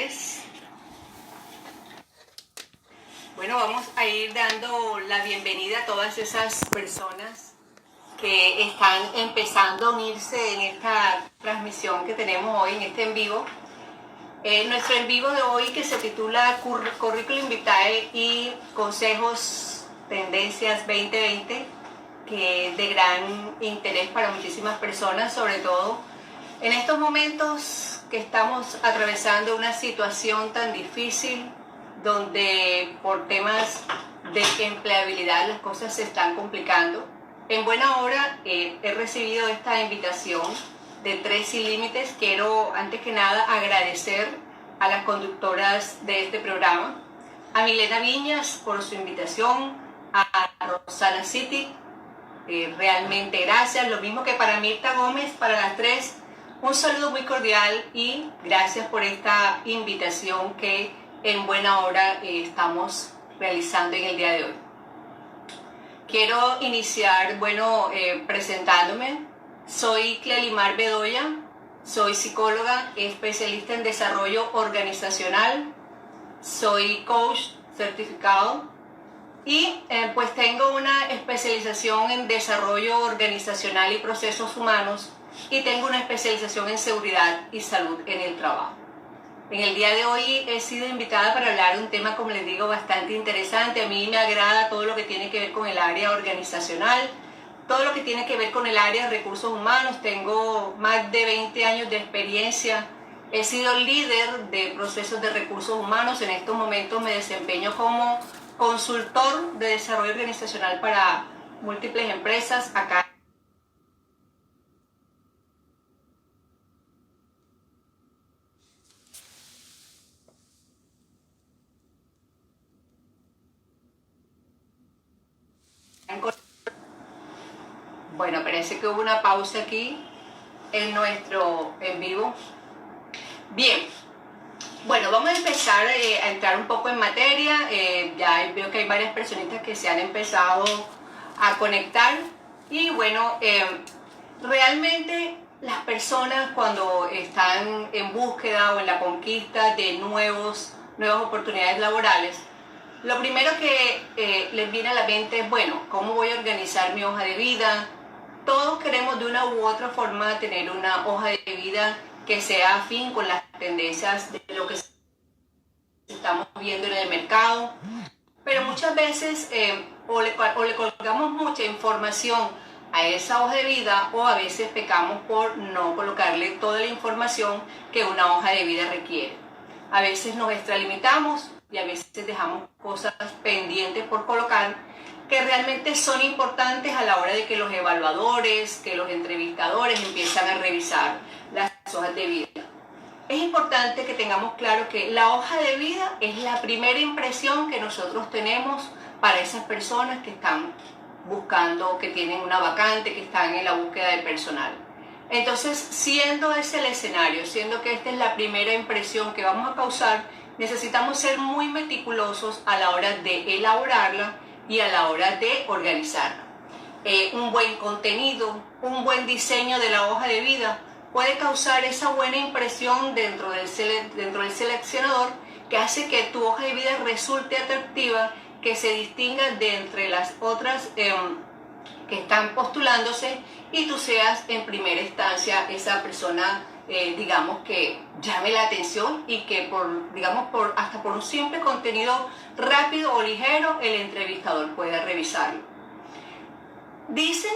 tardes. Bueno, vamos a ir dando la bienvenida a todas esas personas que están empezando a unirse en esta transmisión que tenemos hoy, en este en vivo. Nuestro en vivo de hoy, que se titula Curriculum Vitae y Consejos Tendencias 2020, que es de gran interés para muchísimas personas, sobre todo en estos momentos que estamos atravesando una situación tan difícil, donde por temas de empleabilidad las cosas se están complicando. En buena hora he recibido esta invitación de 3 Sin Límites. Quiero antes que nada agradecer a las conductoras de este programa, a Milena Viñas por su invitación, a Rosana City, realmente gracias, lo mismo que para Mirta Gómez, para las 3, un saludo muy cordial y gracias por esta invitación que en buena hora estamos realizando en el día de hoy. Quiero iniciar, presentándome. Soy Clelimar Bedoya, soy psicóloga, especialista en desarrollo organizacional, soy coach certificado y pues tengo una especialización en desarrollo organizacional y procesos humanos y tengo una especialización en seguridad y salud en el trabajo. En el día de hoy he sido invitada para hablar de un tema, como les digo, bastante interesante. A mí me agrada todo lo que tiene que ver con el área organizacional, todo lo que tiene que ver con el área de recursos humanos. Tengo más de 20 años de experiencia. He sido líder de procesos de recursos humanos. En estos momentos me desempeño como consultor de desarrollo organizacional para múltiples empresas acá. Bueno, parece que hubo una pausa aquí en nuestro en vivo. Bien, bueno, vamos a empezar a entrar un poco en materia. Ya veo que hay varias personitas que se han empezado a conectar. Y bueno, realmente las personas cuando están en búsqueda o en la conquista de nuevas oportunidades laborales, lo primero que les viene a la mente es, bueno, ¿cómo voy a organizar mi hoja de vida? Todos queremos de una u otra forma tener una hoja de vida que sea afín con las tendencias de lo que estamos viendo en el mercado, pero muchas veces o le colocamos mucha información a esa hoja de vida, o a veces pecamos por no colocarle toda la información que una hoja de vida requiere. A veces nos extralimitamos y a veces dejamos cosas pendientes por colocar que realmente son importantes a la hora de que los evaluadores, que los entrevistadores empiezan a revisar las hojas de vida. Es importante que tengamos claro que la hoja de vida es la primera impresión que nosotros tenemos para esas personas que están buscando, que tienen una vacante, que están en la búsqueda de personal. Entonces, siendo ese el escenario, siendo que esta es la primera impresión que vamos a causar, necesitamos ser muy meticulosos a la hora de elaborarla y a la hora de organizarla. Un buen contenido, un buen diseño de la hoja de vida puede causar esa buena impresión dentro del seleccionador, que hace que tu hoja de vida resulte atractiva, que se distinga de entre las otras que están postulándose, y tú seas en primera instancia esa persona, digamos, que llame la atención y que hasta por un simple contenido rápido o ligero el entrevistador pueda revisarlo. Dicen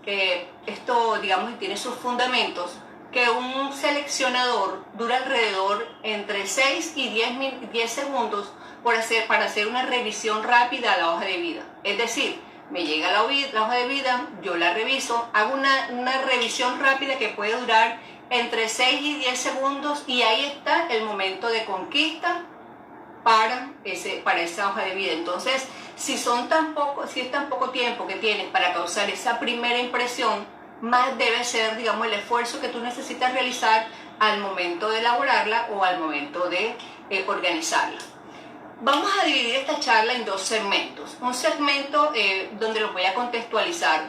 que esto, digamos, tiene sus fundamentos, que un seleccionador dura alrededor entre 6 y 10 segundos para hacer una revisión rápida a la hoja de vida. Es decir, me llega la hoja de vida, yo la reviso, hago una revisión rápida que puede durar entre 6 y 10 segundos, y ahí está el momento de conquista para esa hoja de vida. Entonces, si es tan poco tiempo que tienes para causar esa primera impresión, más debe ser, digamos, el esfuerzo que tú necesitas realizar al momento de elaborarla o al momento de organizarla. Vamos a dividir esta charla en 2 segmentos. Un segmento donde los voy a contextualizar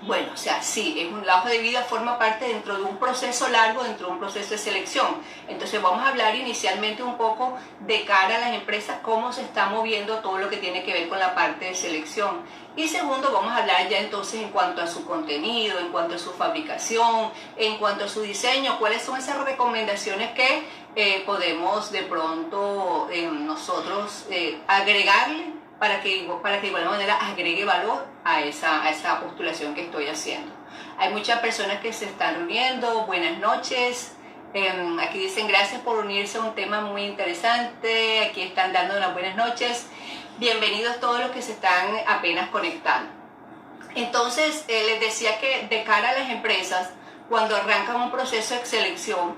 Bueno, o sea, sí, la hoja de vida forma parte dentro de un proceso largo, dentro de un proceso de selección. Entonces vamos a hablar inicialmente un poco de cara a las empresas, cómo se está moviendo todo lo que tiene que ver con la parte de selección. Y segundo, vamos a hablar ya entonces en cuanto a su contenido, en cuanto a su fabricación, en cuanto a su diseño, cuáles son esas recomendaciones que podemos de pronto nosotros agregarle para que de igual manera agregue valor a esa postulación que estoy haciendo. Hay muchas personas que se están reuniendo. Buenas noches. Aquí dicen gracias por unirse a un tema muy interesante. Aquí están dando unas buenas noches. Bienvenidos todos los que se están apenas conectando. Entonces, les decía que de cara a las empresas, cuando arrancan un proceso de selección,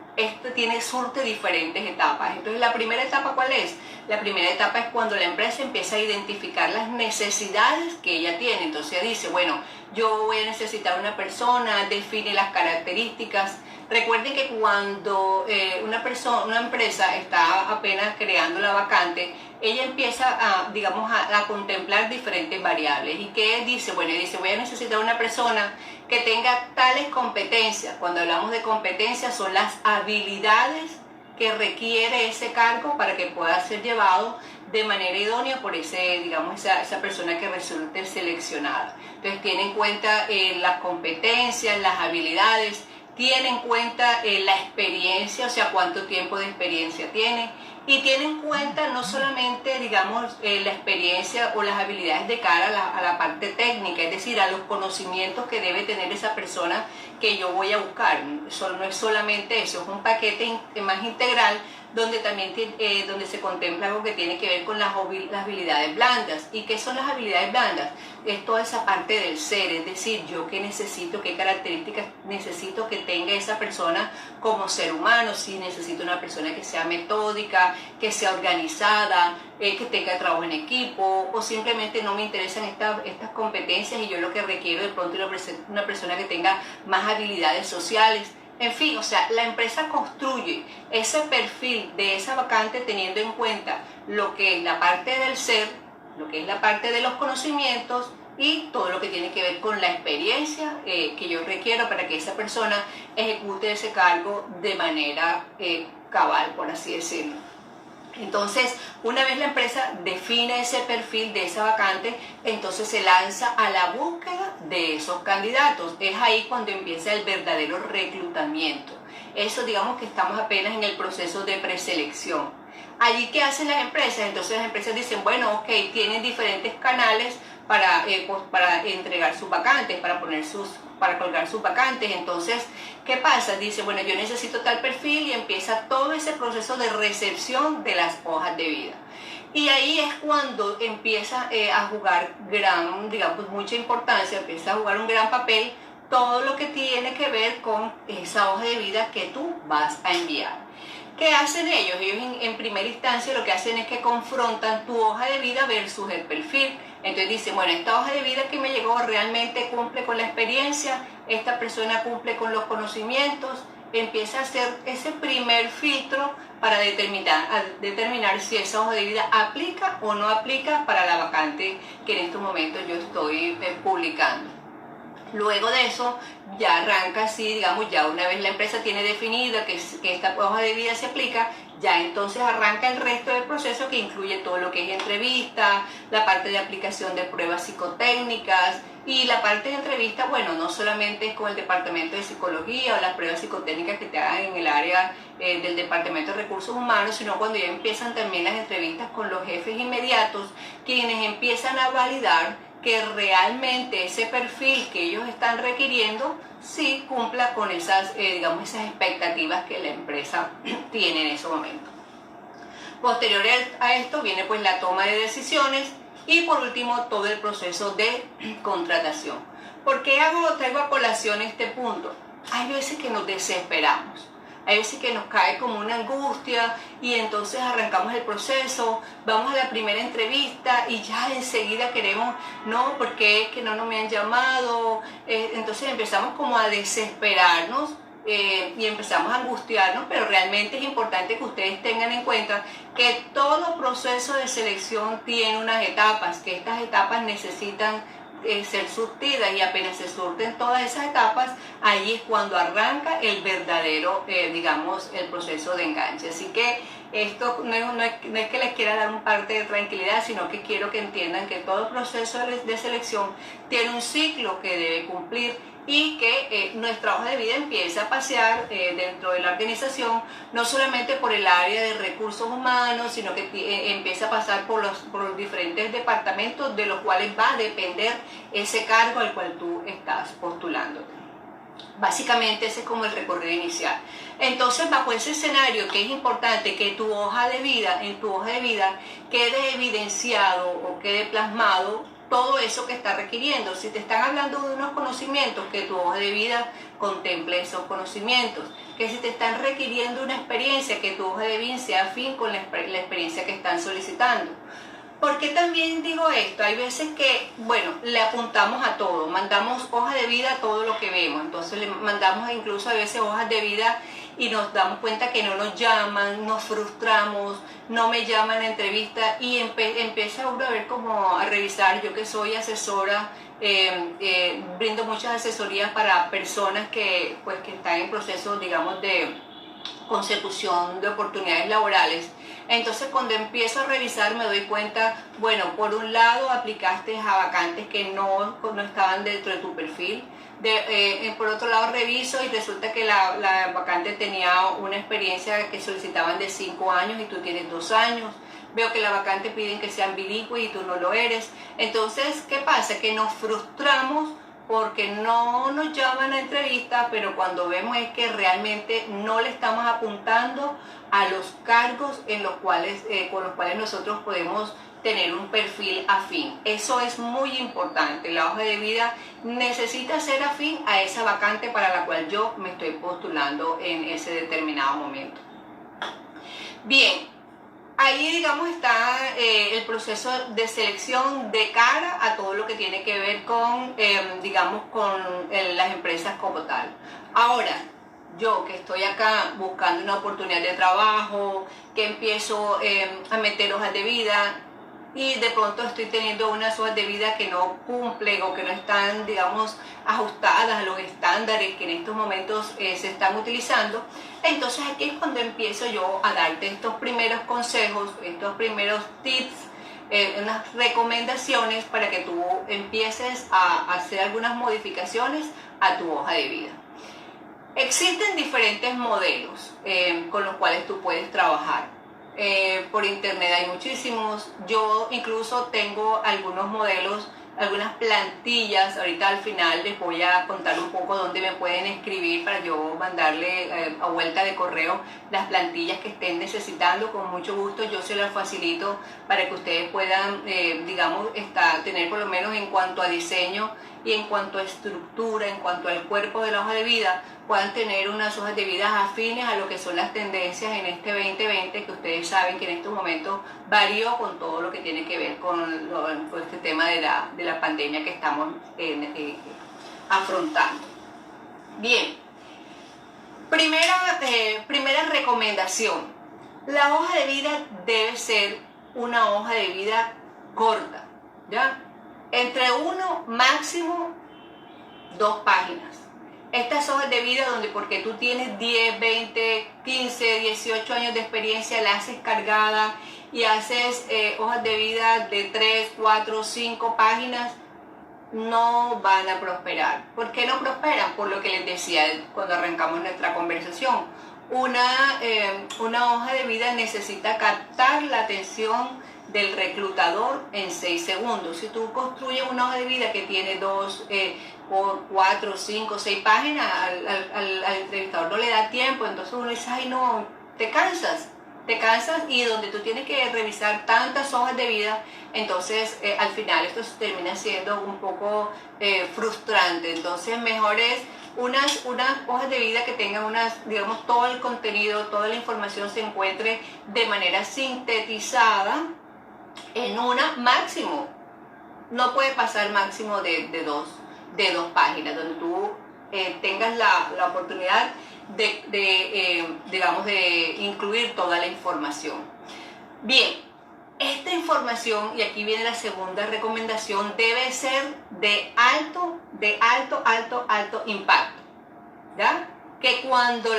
surte diferentes etapas. Entonces, la primera etapa, ¿cuál es? La primera etapa es cuando la empresa empieza a identificar las necesidades que ella tiene. Entonces, ella dice, bueno, yo voy a necesitar una persona, define las características. Recuerden que cuando una empresa está apenas creando la vacante, ella empieza a contemplar diferentes variables. ¿Y qué dice? Bueno, dice, voy a necesitar una persona que tenga tales competencias. Cuando hablamos de competencias, son las habilidades que requiere ese cargo para que pueda ser llevado de manera idónea por esa persona que resulte seleccionada. Entonces, tiene en cuenta las competencias, las habilidades, tiene en cuenta la experiencia, o sea, cuánto tiempo de experiencia tiene, y tiene en cuenta no solamente, la experiencia o las habilidades de cara a la parte técnica, es decir, a los conocimientos que debe tener esa persona que yo voy a buscar. Eso no es solamente eso, es un paquete más integral donde también donde se contempla algo que tiene que ver con las habilidades blandas. ¿Y qué son las habilidades blandas? Es toda esa parte del ser, es decir, yo qué necesito, qué características necesito que tenga esa persona como ser humano. Si necesito una persona que sea metódica, que sea organizada, que tenga trabajo en equipo, o simplemente no me interesan estas competencias y yo lo que requiero de pronto es una persona que tenga más habilidades sociales. En fin, o sea, la empresa construye ese perfil de esa vacante teniendo en cuenta lo que es la parte del ser, lo que es la parte de los conocimientos y todo lo que tiene que ver con la experiencia que yo requiero para que esa persona ejecute ese cargo de manera cabal, por así decirlo. Entonces, una vez la empresa define ese perfil de esa vacante, entonces se lanza a la búsqueda de esos candidatos. Es ahí cuando empieza el verdadero reclutamiento. Eso, digamos que estamos apenas en el proceso de preselección. Allí, ¿qué hacen las empresas? Entonces las empresas dicen, bueno, ok, tienen diferentes canales para entregar sus vacantes, para colgar sus vacantes. Entonces, ¿qué pasa? Dice, bueno, yo necesito tal perfil y empieza todo ese proceso de recepción de las hojas de vida. Y ahí es cuando empieza a jugar mucha importancia, empieza a jugar un gran papel todo lo que tiene que ver con esa hoja de vida que tú vas a enviar. ¿Qué hacen ellos? Ellos en primera instancia lo que hacen es que confrontan tu hoja de vida versus el perfil. Entonces dicen, bueno, esta hoja de vida que me llegó realmente cumple con la experiencia, esta persona cumple con los conocimientos. Empieza a hacer ese primer filtro para determinar si esa hoja de vida aplica o no aplica para la vacante que en estos momentos yo estoy publicando. Luego de eso, ya arranca así, ya una vez la empresa tiene definida que esta hoja de vida se aplica, ya entonces arranca el resto del proceso que incluye todo lo que es entrevista, la parte de aplicación de pruebas psicotécnicas y la parte de entrevista, bueno, no solamente es con el departamento de psicología o las pruebas psicotécnicas que te hagan en el área del departamento de recursos humanos, sino cuando ya empiezan también las entrevistas con los jefes inmediatos, quienes empiezan a validar que realmente ese perfil que ellos están requiriendo sí cumpla con esas expectativas que la empresa tiene en ese momento. Posterior a esto viene pues la toma de decisiones y por último todo el proceso de contratación. ¿Por qué traigo a colación este punto? Hay veces que nos desesperamos. Hay veces que nos cae como una angustia y entonces arrancamos el proceso, vamos a la primera entrevista y ya enseguida queremos, no, porque es que no me han llamado. Entonces empezamos como a desesperarnos y empezamos a angustiarnos, pero realmente es importante que ustedes tengan en cuenta que todo proceso de selección tiene unas etapas, que estas etapas necesitan ser surtida, y apenas se surten todas esas etapas, ahí es cuando arranca el verdadero, digamos, el proceso de enganche. Así que esto no es que les quiera dar un parte de tranquilidad, sino que quiero que entiendan que todo proceso de selección tiene un ciclo que debe cumplir, y que nuestra hoja de vida empieza a pasear dentro de la organización, no solamente por el área de recursos humanos, sino que empieza a pasar por los diferentes departamentos de los cuales va a depender ese cargo al cual tú estás postulándote. Básicamente ese es como el recorrido inicial. Entonces, bajo ese escenario, que es importante que en tu hoja de vida quede evidenciado o quede plasmado todo eso que está requiriendo. Si te están hablando de unos conocimientos, que tu hoja de vida contemple esos conocimientos. Que si te están requiriendo una experiencia, que tu hoja de vida sea afín con la experiencia que están solicitando. ¿Por qué también digo esto? Hay veces que, bueno, le apuntamos a todo, mandamos hojas de vida a todo lo que vemos, entonces le mandamos incluso a veces hojas de vida y nos damos cuenta que no nos llaman, nos frustramos, no me llaman a entrevista, y empieza uno a ver como a revisar. Yo que soy asesora, brindo muchas asesorías para personas que están en proceso, digamos, de consecución de oportunidades laborales. Entonces, cuando empiezo a revisar, me doy cuenta, bueno, por un lado aplicaste a vacantes que no estaban dentro de tu perfil. Por otro lado, reviso y resulta que la vacante tenía una experiencia que solicitaban de 5 años y tú tienes 2 años. Veo que la vacante piden que sean bilingües y tú no lo eres. Entonces, ¿qué pasa? Que nos frustramos porque no nos llaman a entrevista, pero cuando vemos es que realmente no le estamos apuntando a los cargos con los cuales nosotros podemos tener un perfil afín. Eso es muy importante. La hoja de vida necesita ser afín a esa vacante para la cual yo me estoy postulando en ese determinado momento. Bien. Ahí, digamos, está el proceso de selección de cara a todo lo que tiene que ver con, digamos, con las empresas como tal. Ahora, yo que estoy acá buscando una oportunidad de trabajo, que empiezo a meter hojas de vida, y de pronto estoy teniendo unas hojas de vida que no cumplen o que no están, digamos, ajustadas a los estándares que en estos momentos se están utilizando. Entonces aquí es cuando empiezo yo a darte estos primeros consejos, estos primeros tips, unas recomendaciones para que tú empieces a hacer algunas modificaciones a tu hoja de vida. Existen diferentes modelos con los cuales tú puedes trabajar. Por internet hay muchísimos. Yo incluso tengo algunos modelos, algunas plantillas. Ahorita al final les voy a contar un poco dónde me pueden escribir para yo mandarle a vuelta de correo las plantillas que estén necesitando. Con mucho gusto yo se las facilito para que ustedes puedan, digamos, tener por lo menos en cuanto a diseño y en cuanto a estructura, en cuanto al cuerpo de la hoja de vida, puedan tener unas hojas de vida afines a lo que son las tendencias en este 2020, que ustedes saben que en estos momentos varió con todo lo que tiene que ver con este tema de la pandemia que estamos afrontando. Bien, primera recomendación. La hoja de vida debe ser una hoja de vida corta, ¿ya? Entre 1, máximo 2 páginas. Estas hojas de vida donde porque tú tienes 10, 20, 15, 18 años de experiencia, la haces cargada y haces hojas de vida de 3, 4, 5 páginas, no van a prosperar. ¿Por qué no prosperan? Por lo que les decía cuando arrancamos nuestra conversación. Una hoja de vida necesita captar la atención del reclutador en 6 segundos. Si tú construyes una hoja de vida que tiene 2, por 4, 5, 6 páginas, al entrevistador no le da tiempo, entonces uno dice, ay no, te cansas, y donde tú tienes que revisar tantas hojas de vida, entonces al final esto termina siendo un poco frustrante. Entonces mejor es unas hojas de vida que tengan digamos, todo el contenido, toda la información se encuentre de manera sintetizada en una máximo, no puede pasar máximo de 2 páginas, donde tú tengas la oportunidad digamos, de incluir toda la información. Bien, Esta información, y aquí viene la segunda recomendación, debe ser de alto impacto, ¿ya? Que cuando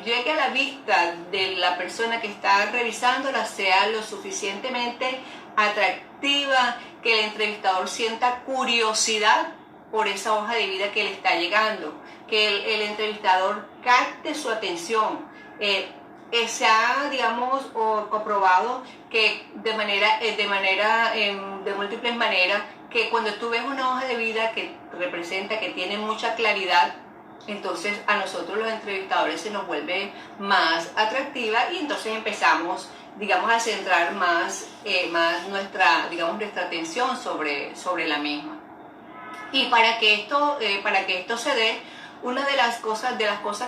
llegue a la vista de la persona que está revisándola sea lo suficientemente atractiva, que el entrevistador sienta curiosidad por esa hoja de vida que le está llegando, que el entrevistador capte su atención. Se ha, digamos, comprobado que de múltiples maneras, que cuando tú ves una hoja de vida que representa, que tiene mucha claridad, entonces a nosotros los entrevistadores se nos vuelve más atractiva y entonces empezamos, digamos, a centrar más nuestra atención sobre la misma. Y para que esto se dé, una de las cosas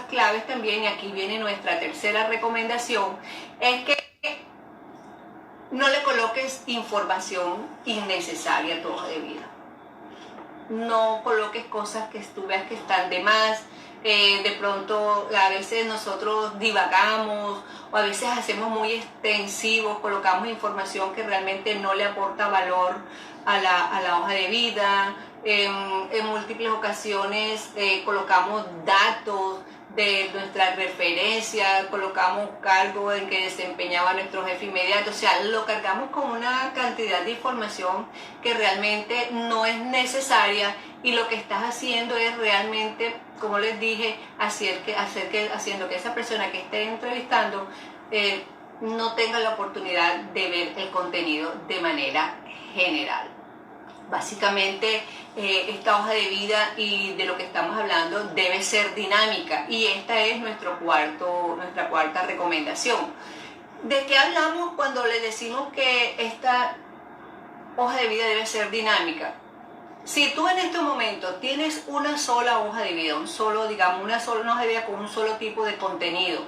claves también, y aquí viene nuestra tercera recomendación, es que no le coloques información innecesaria a tu hoja de vida. No coloques cosas que tú veas que están de más. De pronto a veces nosotros divagamos o a veces hacemos muy extensivos, colocamos información que realmente no le aporta valor a la hoja de vida. En múltiples ocasiones colocamos datos de nuestra referencia, colocamos cargo en que desempeñaba nuestro jefe inmediato, o sea, lo cargamos con una cantidad de información que realmente no es necesaria, y lo que estás haciendo es realmente, como les dije, haciendo que esa persona que esté entrevistando no tenga la oportunidad de ver el contenido de manera general. Básicamente, esta hoja de vida y de lo que estamos hablando debe ser dinámica, y esta es nuestra cuarta recomendación. ¿De qué hablamos cuando le decimos que esta hoja de vida debe ser dinámica? Si tú en este momento tienes una sola hoja de vida, una sola hoja de vida con un solo tipo de contenido,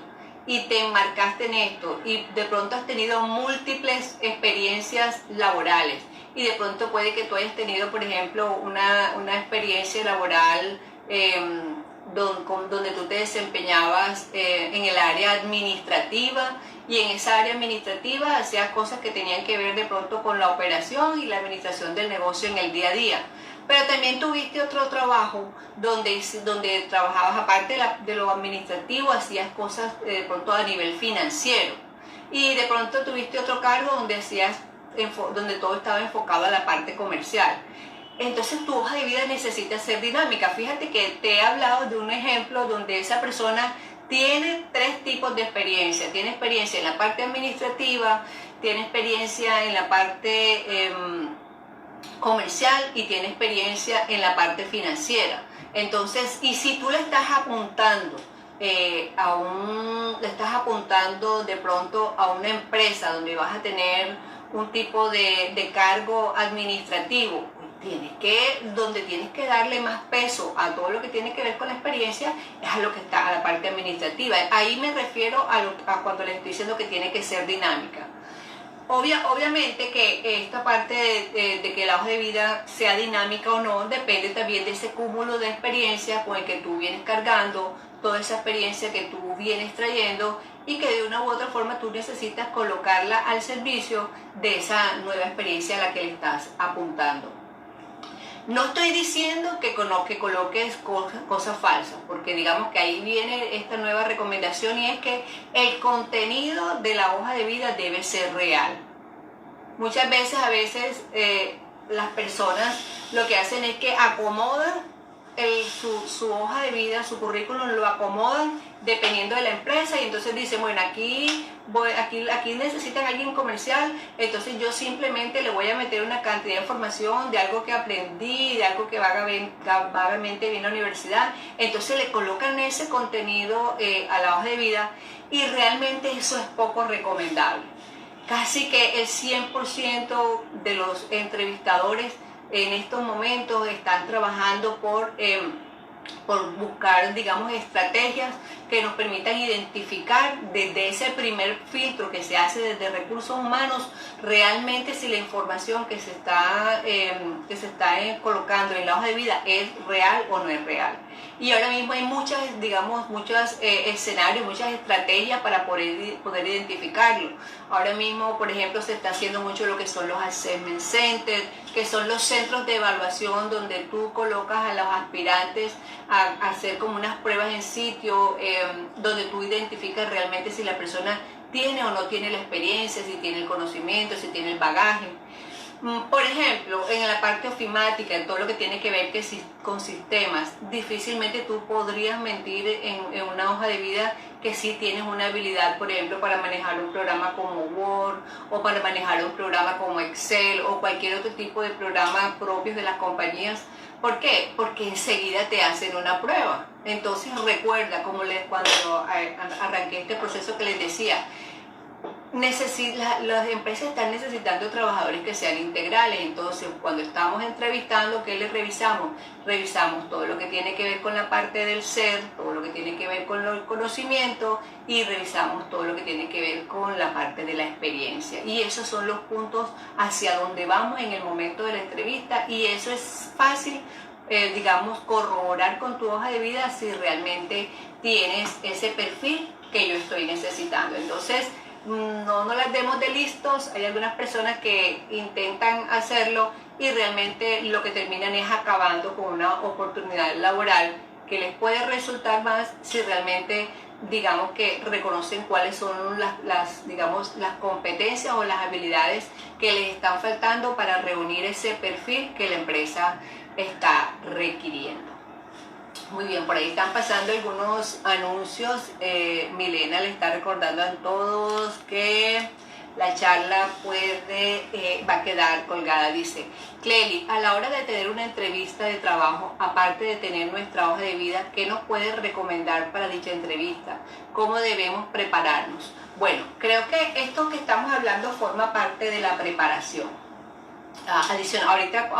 y te enmarcaste en esto, y de pronto has tenido múltiples experiencias laborales, y de pronto puede que tú hayas tenido, por ejemplo, una experiencia laboral donde tú te desempeñabas en el área administrativa, y en esa área administrativa hacías cosas que tenían que ver de pronto con la operación y la administración del negocio en el día a día. Pero también tuviste otro trabajo donde trabajabas, aparte de lo administrativo, hacías cosas de pronto a nivel financiero. Y de pronto tuviste otro cargo donde todo estaba enfocado a la parte comercial. Entonces tu hoja de vida necesita ser dinámica. Fíjate que te he hablado de un ejemplo donde esa persona tiene 3 tipos de experiencia. Tiene experiencia en la parte administrativa, tiene experiencia en la parte comercial y tiene experiencia en la parte financiera. Entonces, y si tú le estás apuntando de pronto a una empresa donde vas a tener un tipo de cargo administrativo, donde tienes que darle más peso a todo lo que tiene que ver con la experiencia, es a lo que está a la parte administrativa. Ahí me refiero a cuando les estoy diciendo que tiene que ser dinámica. Obviamente que esta parte de que la hoja de vida sea dinámica o no depende también de ese cúmulo de experiencia con el que tú vienes cargando, toda esa experiencia que tú vienes trayendo, y que de una u otra forma tú necesitas colocarla al servicio de esa nueva experiencia a la que le estás apuntando. No estoy diciendo que coloques cosas falsas, porque digamos que ahí viene esta nueva recomendación, y es que el contenido de la hoja de vida debe ser real. Muchas veces las personas lo que hacen es que acomodan su hoja de vida, su currículum, lo acomodan dependiendo de la empresa, y entonces dicen, bueno, aquí necesitan alguien comercial, entonces yo simplemente le voy a meter una cantidad de información de algo que aprendí, de algo que vagamente vi en la universidad. Entonces le colocan ese contenido a la hoja de vida, y realmente eso es poco recomendable. Casi que el 100% de los entrevistadores en estos momentos están trabajando por buscar, digamos, estrategias que nos permitan identificar desde ese primer filtro que se hace desde recursos humanos realmente si la información que se está colocando en la hoja de vida es real o no es real. Y ahora mismo hay muchos escenarios, muchas estrategias para poder identificarlo. Ahora mismo, por ejemplo, se está haciendo mucho lo que son los assessment centers, que son los centros de evaluación donde tú colocas a los aspirantes a hacer como unas pruebas en sitio, donde tú identificas realmente si la persona tiene o no tiene la experiencia, si tiene el conocimiento, si tiene el bagaje. Por ejemplo, en la parte ofimática, en todo lo que tiene que ver con sistemas, difícilmente tú podrías mentir en una hoja de vida que sí tienes una habilidad, por ejemplo, para manejar un programa como Word o para manejar un programa como Excel o cualquier otro tipo de programa propios de las compañías. ¿Por qué? Porque enseguida te hacen una prueba. Entonces recuerda, cuando arranqué este proceso que les decía, las empresas están necesitando trabajadores que sean integrales. Entonces, cuando estamos entrevistando, ¿qué les revisamos? Revisamos todo lo que tiene que ver con la parte del ser, todo lo que tiene que ver con el conocimiento y revisamos todo lo que tiene que ver con la parte de la experiencia. Y esos son los puntos hacia donde vamos en el momento de la entrevista, y eso es fácil, corroborar con tu hoja de vida si realmente tienes ese perfil que yo estoy necesitando. Entonces, no las demos de listos. Hay algunas personas que intentan hacerlo y realmente lo que terminan es acabando con una oportunidad laboral que les puede resultar más si realmente que reconocen cuáles son las competencias o las habilidades que les están faltando para reunir ese perfil que la empresa está requiriendo. Muy bien, por ahí están pasando algunos anuncios. Milena le está recordando a todos que la charla va a quedar colgada. Dice, Cleli, a la hora de tener una entrevista de trabajo, aparte de tener nuestra hoja de vida, ¿qué nos puedes recomendar para dicha entrevista? ¿Cómo debemos prepararnos? Bueno, creo que esto que estamos hablando forma parte de la preparación. Ahorita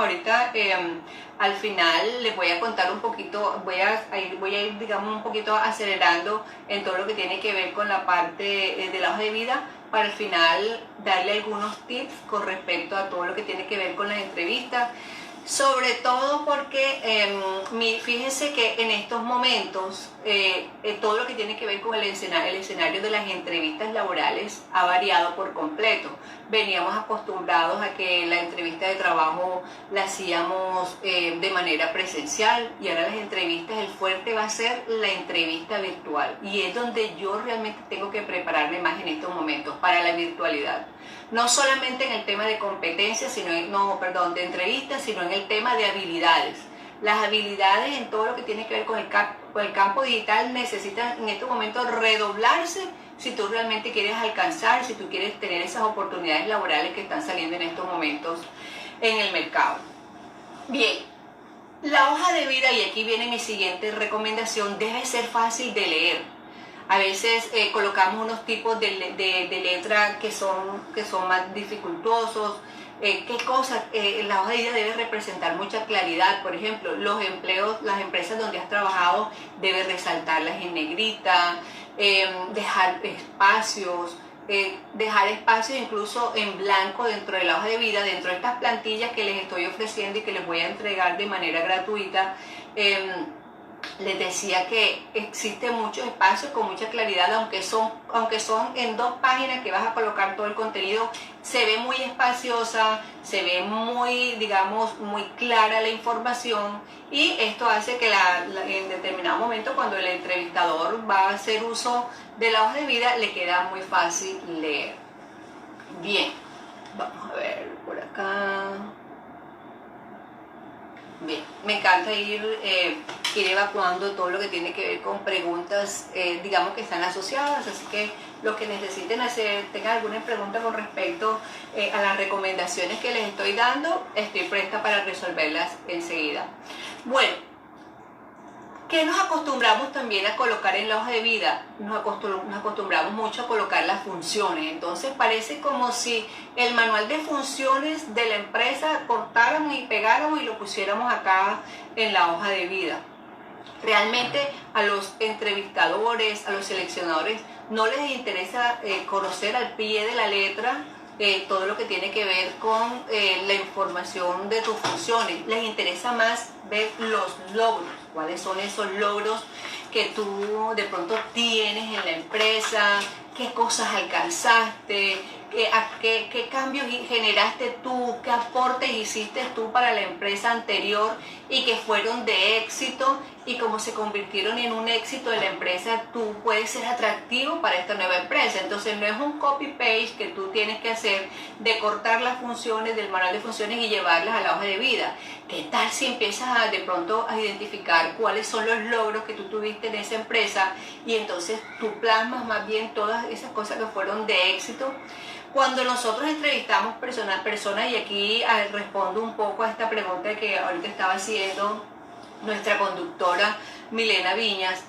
al final les voy a contar un poquito, voy a ir un poquito acelerando en todo lo que tiene que ver con la parte de la hoja de vida, para al final darle algunos tips con respecto a todo lo que tiene que ver con las entrevistas. Sobre todo porque fíjense que en estos momentos todo lo que tiene que ver con el escenario de las entrevistas laborales ha variado por completo. Veníamos acostumbrados a que la entrevista de trabajo la hacíamos de manera presencial, y ahora las entrevistas, el fuerte va a ser la entrevista virtual, y es donde yo realmente tengo que prepararme más en estos momentos para la virtualidad. No solamente en el tema de competencias, de entrevistas, sino en el tema de habilidades. Las habilidades en todo lo que tiene que ver con el campo digital necesitan en estos momentos redoblarse si tú realmente quieres alcanzar, si tú quieres tener esas oportunidades laborales que están saliendo en estos momentos en el mercado. Bien, la hoja de vida, y aquí viene mi siguiente recomendación, debe ser fácil de leer. A veces colocamos unos tipos de letra que son más dificultosos. ¿Qué cosas? La hoja de vida debe representar mucha claridad. Por ejemplo, las empresas donde has trabajado, debes resaltarlas en negrita, dejar espacios incluso en blanco dentro de la hoja de vida, dentro de estas plantillas que les estoy ofreciendo y que les voy a entregar de manera gratuita. Les decía que existen muchos espacios con mucha claridad, aunque son en 2 páginas que vas a colocar todo el contenido. Se ve muy espaciosa, se ve muy clara la información, y esto hace que en determinado momento, cuando el entrevistador va a hacer uso de la hoja de vida, le queda muy fácil leer. Bien, vamos a ver por acá. Bien, me encanta ir evacuando todo lo que tiene que ver con preguntas, que están asociadas, así que los que necesiten tengan alguna pregunta con respecto a las recomendaciones que les estoy dando, estoy presta para resolverlas enseguida. Bueno, ¿qué nos acostumbramos también a colocar en la hoja de vida? Nos acostumbramos mucho a colocar las funciones. Entonces parece como si el manual de funciones de la empresa cortáramos y pegáramos y lo pusiéramos acá en la hoja de vida. Realmente a los entrevistadores, a los seleccionadores, no les interesa conocer al pie de la letra todo lo que tiene que ver con la información de tus funciones. Les interesa más ver los logros, cuáles son esos logros que tú de pronto tienes en la empresa, qué cosas alcanzaste, qué cambios generaste tú, qué aportes hiciste tú para la empresa anterior y que fueron de éxito, y como se convirtieron en un éxito de la empresa, tú puedes ser atractivo para esta nueva empresa. Entonces no es un copy-paste que tú tienes que hacer de cortar las funciones del manual de funciones y llevarlas a la hoja de vida. ¿Qué tal si empiezas de pronto a identificar cuáles son los logros que tú tuviste en esa empresa, y entonces tú plasmas más bien todas esas cosas que fueron de éxito? Cuando nosotros entrevistamos personas, y aquí respondo un poco a esta pregunta que ahorita estaba haciendo nuestra conductora Milena Viñas,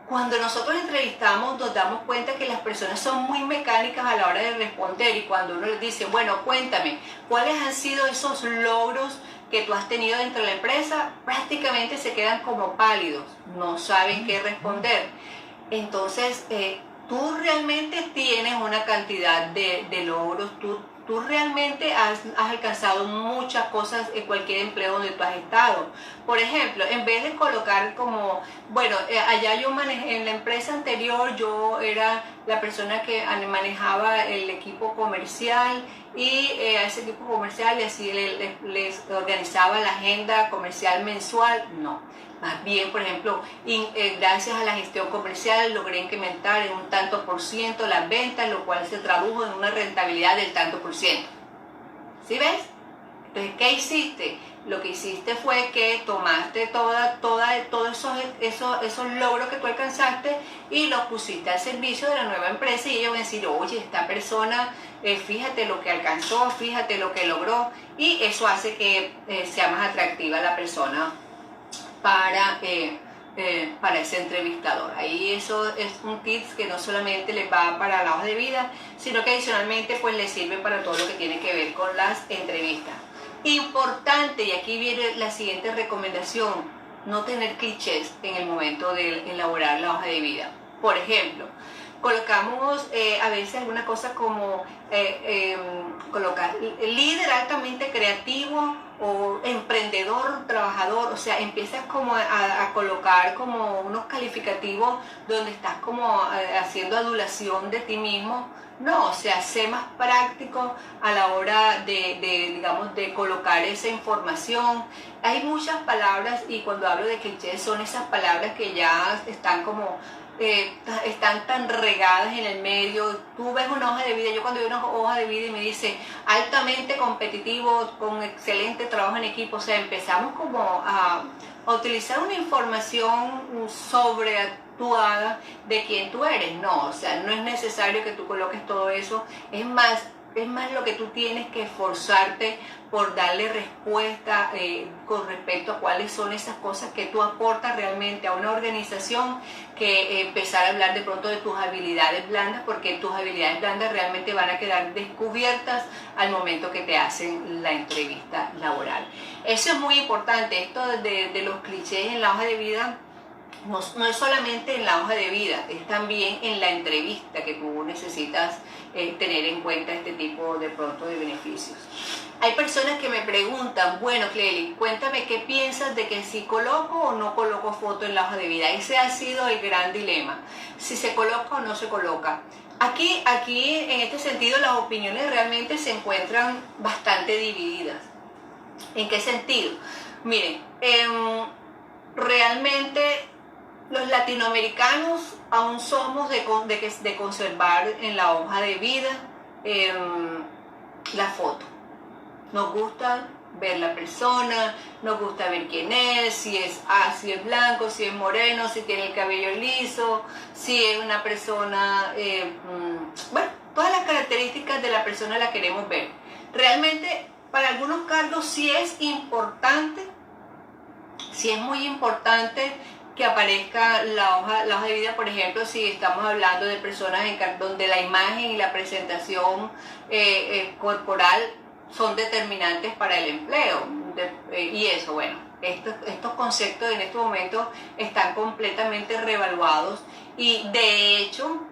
cuando nosotros entrevistamos nos damos cuenta que las personas son muy mecánicas a la hora de responder, y cuando uno les dice, bueno, cuéntame, ¿cuáles han sido esos logros que tú has tenido dentro de la empresa? Prácticamente se quedan como pálidos, no saben qué responder. Entonces, tú realmente tienes una cantidad de logros, tú realmente has alcanzado muchas cosas en cualquier empleo donde tú has estado. Por ejemplo, en vez de colocar como, bueno, allá yo manejé, en la empresa anterior yo era la persona que manejaba el equipo comercial, y a ese equipo comercial les organizaba la agenda comercial mensual. No. Más bien, por ejemplo, gracias a la gestión comercial logré incrementar en un tanto por ciento las ventas, lo cual se tradujo en una rentabilidad del tanto por ciento. ¿Sí ves? Entonces, ¿qué hiciste? Lo que hiciste fue que tomaste todos esos logros que tú alcanzaste y los pusiste al servicio de la nueva empresa, y ellos van a decir, oye, esta persona, fíjate lo que alcanzó, fíjate lo que logró, y eso hace que sea más atractiva la persona para ese entrevistador. Ahí eso es un tips que no solamente les va para la hoja de vida, sino que adicionalmente pues les sirve para todo lo que tiene que ver con las entrevistas. Importante, y aquí viene la siguiente recomendación, no tener clichés en el momento de elaborar la hoja de vida. Por ejemplo, colocamos a veces alguna cosa como colocar líder altamente creativo o emprendedor, trabajador. O sea, empiezas como a colocar como unos calificativos donde estás como haciendo adulación de ti mismo. No, o sea, sé más práctico a la hora digamos, de colocar esa información. Hay muchas palabras, y cuando hablo de clichés son esas palabras que ya están como están tan regadas en el medio. Tú ves una hoja de vida, yo cuando veo una hoja de vida y me dice altamente competitivo, con excelente trabajo en equipo, o sea, empezamos como a utilizar una información sobreactuada de quién tú eres. No, o sea, no es necesario que tú coloques todo eso, es más lo que tú tienes que esforzarte por darle respuesta con respecto a cuáles son esas cosas que tú aportas realmente a una organización, que empezar a hablar de pronto de tus habilidades blandas, porque tus habilidades blandas realmente van a quedar descubiertas al momento que te hacen la entrevista laboral. Eso es muy importante, esto de los clichés en la hoja de vida. No es solamente en la hoja de vida, es también en la entrevista que tú necesitas tener en cuenta este tipo de pronto de beneficios. Hay personas que me preguntan, bueno, Cleli, cuéntame qué piensas de que si coloco o no coloco foto en la hoja de vida. Ese ha sido el gran dilema, si se coloca o no se coloca. Aquí en este sentido las opiniones realmente se encuentran bastante divididas. ¿En qué sentido? Miren, realmente los latinoamericanos aún somos de conservar en la hoja de vida la foto. Nos gusta ver la persona, nos gusta ver quién es, si es blanco, si es moreno, si tiene el cabello liso, si es una persona, bueno, todas las características de la persona las queremos ver. Realmente para algunos cargos sí es importante, sí es muy importante que aparezca la hoja de vida. Por ejemplo, si estamos hablando de personas donde la imagen y la presentación corporal son determinantes para el empleo, y eso, bueno, estos conceptos en estos momentos están completamente revaluados y de hecho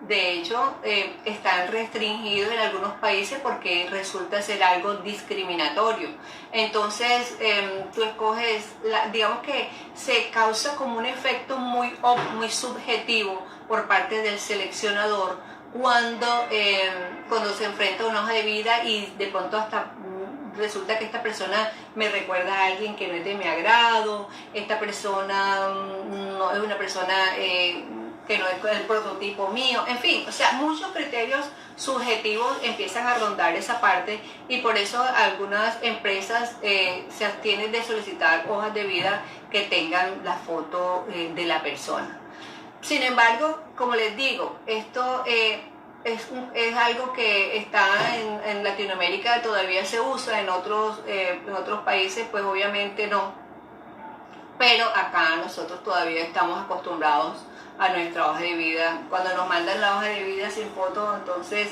están restringidos en algunos países porque resulta ser algo discriminatorio. Entonces tú escoges, digamos que se causa como un efecto muy subjetivo por parte del seleccionador cuando se enfrenta a una hoja de vida y de pronto hasta resulta que esta persona me recuerda a alguien que no es de mi agrado, esta persona no es una persona que no es el prototipo mío, en fin, o sea, muchos criterios subjetivos empiezan a rondar esa parte y por eso algunas empresas se abstienen de solicitar hojas de vida que tengan la foto de la persona. Sin embargo, como les digo, esto es algo que está en Latinoamérica, todavía se usa, en otros países pues obviamente no, pero acá nosotros todavía estamos acostumbrados a nuestra hoja de vida. Cuando nos mandan la hoja de vida sin foto, entonces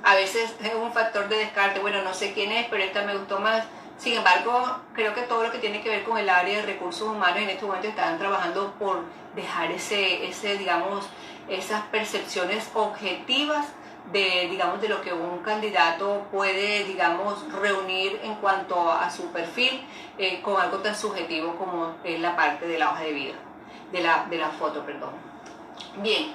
a veces es un factor de descarte, bueno, no sé quién es, pero esta me gustó más. Sin embargo, creo que todo lo que tiene que ver con el área de recursos humanos en este momento están trabajando por dejar digamos, esas percepciones objetivas de lo que un candidato puede, digamos, reunir en cuanto a su perfil con algo tan subjetivo como es la parte de la hoja de vida, de la foto, perdón. Bien,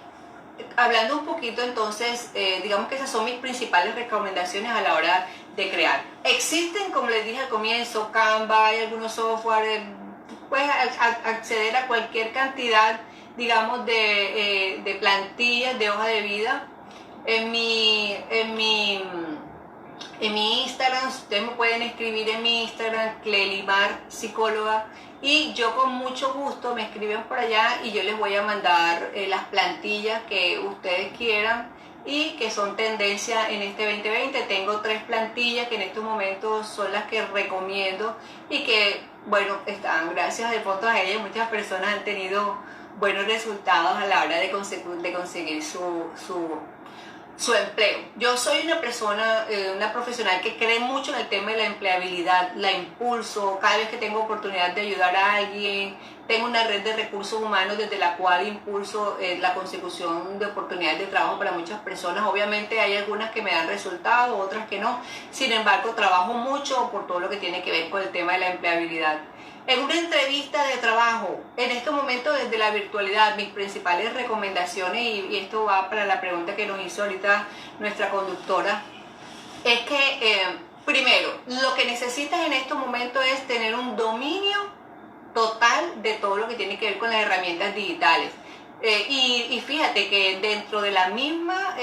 hablando un poquito entonces, digamos que esas son mis principales recomendaciones a la hora de crear. Existen, como les dije al comienzo, Canva, hay algunos software, puedes acceder a cualquier cantidad, digamos, de plantillas de hoja de vida. En mi Instagram, ustedes me pueden escribir en mi Instagram, Clelimar Psicóloga, y yo con mucho gusto me escriben por allá y yo les voy a mandar las plantillas que ustedes quieran y que son tendencia en este 2020. Tengo 3 plantillas que en estos momentos son las que recomiendo y que, bueno, están gracias de pronto a ellas. Muchas personas han tenido buenos resultados a la hora de conseguir su empleo. Yo soy una persona, una profesional que cree mucho en el tema de la empleabilidad, la impulso, cada vez que tengo oportunidad de ayudar a alguien, tengo una red de recursos humanos desde la cual impulso la consecución de oportunidades de trabajo para muchas personas. Obviamente hay algunas que me dan resultados, otras que no. Sin embargo, trabajo mucho por todo lo que tiene que ver con el tema de la empleabilidad. En una entrevista de trabajo, en este momento desde la virtualidad, mis principales recomendaciones, y esto va para la pregunta que nos hizo ahorita nuestra conductora, es que primero, lo que necesitas en estos momentos es tener un dominio total de todo lo que tiene que ver con las herramientas digitales. Y fíjate que dentro de la misma...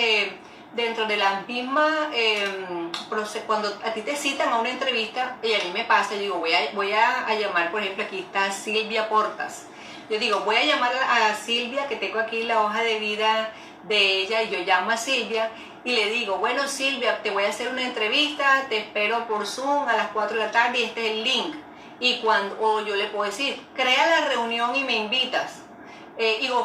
cuando a ti te citan a una entrevista, y a mí me pasa, yo digo, voy a llamar, por ejemplo, aquí está Silvia Portas. Yo digo, voy a llamar a Silvia, que tengo aquí la hoja de vida de ella, y yo llamo a Silvia y le digo, bueno, Silvia, te voy a hacer una entrevista, te espero por Zoom a las 4 de la tarde y este es el link. O yo le puedo decir, crea la reunión y me invitas.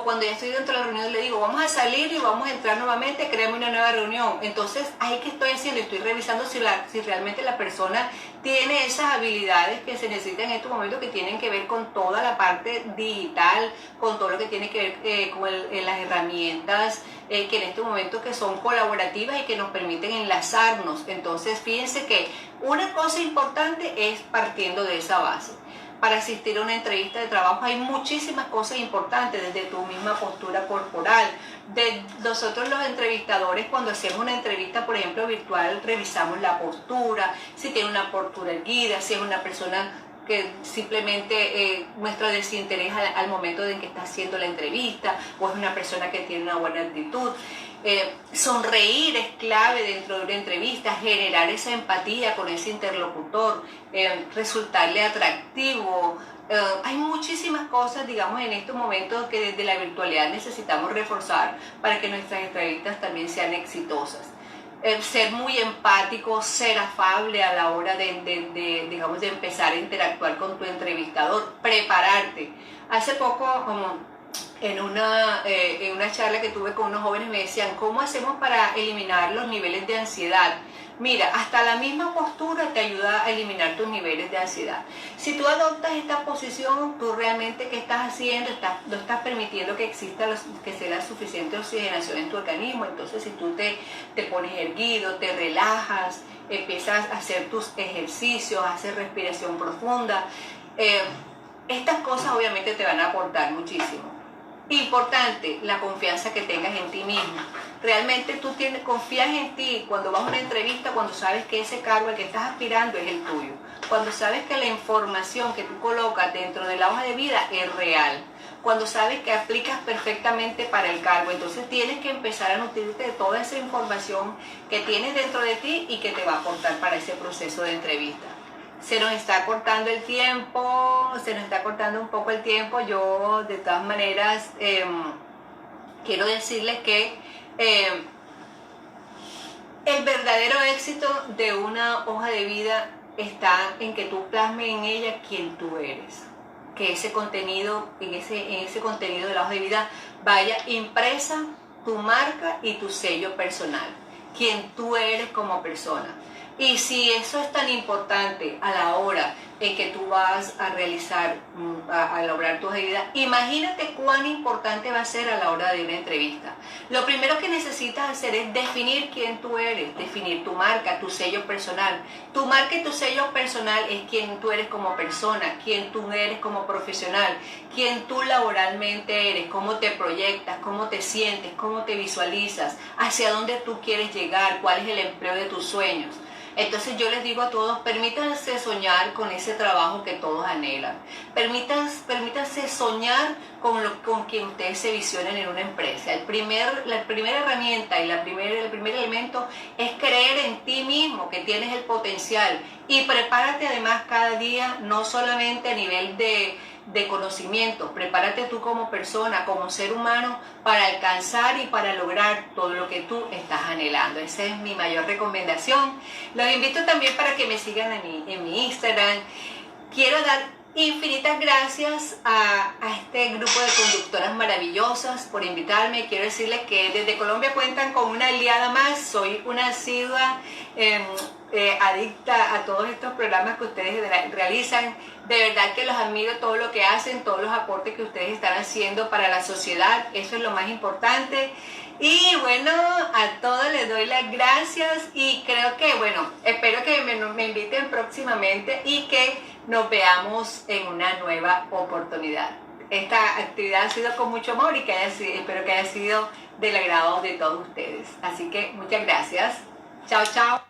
Cuando ya estoy dentro de la reunión le digo, vamos a salir y vamos a entrar nuevamente, créame una nueva reunión. Entonces, ahí que estoy haciendo, estoy revisando si realmente la persona tiene esas habilidades que se necesitan en estos momentos, que tienen que ver con toda la parte digital, con todo lo que tiene que ver con las herramientas que en estos momentos que son colaborativas y que nos permiten enlazarnos. Entonces, fíjense que una cosa importante es partiendo de esa base. Para asistir a una entrevista de trabajo hay muchísimas cosas importantes, desde tu misma postura corporal. De nosotros los entrevistadores, cuando hacemos una entrevista, por ejemplo, virtual, revisamos la postura, si tiene una postura erguida, si es una persona que simplemente muestra desinterés al momento en que está haciendo la entrevista, o es una persona que tiene una buena actitud. Sonreír es clave dentro de una entrevista, generar esa empatía con ese interlocutor, resultarle atractivo. Hay muchísimas cosas, digamos, en estos momentos que desde la virtualidad necesitamos reforzar para que nuestras entrevistas también sean exitosas. Ser muy empático, ser afable a la hora digamos, de empezar a interactuar con tu entrevistador, prepararte. Hace poco, en una charla que tuve con unos jóvenes me decían, ¿cómo hacemos para eliminar los niveles de ansiedad? Mira, hasta la misma postura te ayuda a eliminar tus niveles de ansiedad. Si tú adoptas esta posición, tú realmente ¿qué estás haciendo? No estás permitiendo que exista que sea la suficiente oxigenación en tu organismo. Entonces, si tú te pones erguido, te relajas, empiezas a hacer tus ejercicios, hacer respiración profunda, estas cosas obviamente te van a aportar muchísimo. Importante, la confianza que tengas en ti mismo. Realmente tú confías en ti cuando vas a una entrevista, cuando sabes que ese cargo al que estás aspirando es el tuyo. Cuando sabes que la información que tú colocas dentro de la hoja de vida es real. Cuando sabes que aplicas perfectamente para el cargo. Entonces tienes que empezar a nutrirte de toda esa información que tienes dentro de ti y que te va a aportar para ese proceso de entrevista. Se nos está cortando el tiempo, se nos está cortando un poco el tiempo. Yo de todas maneras quiero decirles que el verdadero éxito de una hoja de vida está en que tú plasmes en ella quién tú eres. Que ese contenido, en ese contenido de la hoja de vida vaya impresa tu marca y tu sello personal. Quién tú eres como persona. Y si eso es tan importante a la hora en que tú vas a realizar, a lograr tu vida, imagínate cuán importante va a ser a la hora de una entrevista. Lo primero que necesitas hacer es definir quién tú eres, definir tu marca, tu sello personal. Tu marca y tu sello personal es quién tú eres como persona, quién tú eres como profesional, quién tú laboralmente eres, cómo te proyectas, cómo te sientes, cómo te visualizas, hacia dónde tú quieres llegar, cuál es el empleo de tus sueños. Entonces yo les digo a todos, permítanse soñar con ese trabajo que todos anhelan. Permítanse soñar con quien ustedes se visionen en una empresa. La primera herramienta y el primer elemento es creer en ti mismo, que tienes el potencial. Y prepárate además cada día, no solamente a nivel de conocimiento, prepárate tú como persona, como ser humano, para alcanzar y para lograr todo lo que tú estás anhelando. Esa es mi mayor recomendación. Los invito también para que me sigan en mi Instagram. Quiero dar infinitas gracias a este grupo de conductoras maravillosas por invitarme. Quiero decirles que desde Colombia cuentan con una aliada más. Soy una asidua adicta a todos estos programas que ustedes realizan. De verdad que los admiro, todo lo que hacen, todos los aportes que ustedes están haciendo para la sociedad. Eso es lo más importante. Y bueno, a todos les doy las gracias y creo que, bueno, espero que me inviten próximamente y que nos veamos en una nueva oportunidad. Esta actividad ha sido con mucho amor y espero que haya sido del agrado de todos ustedes. Así que muchas gracias. Chao, chao.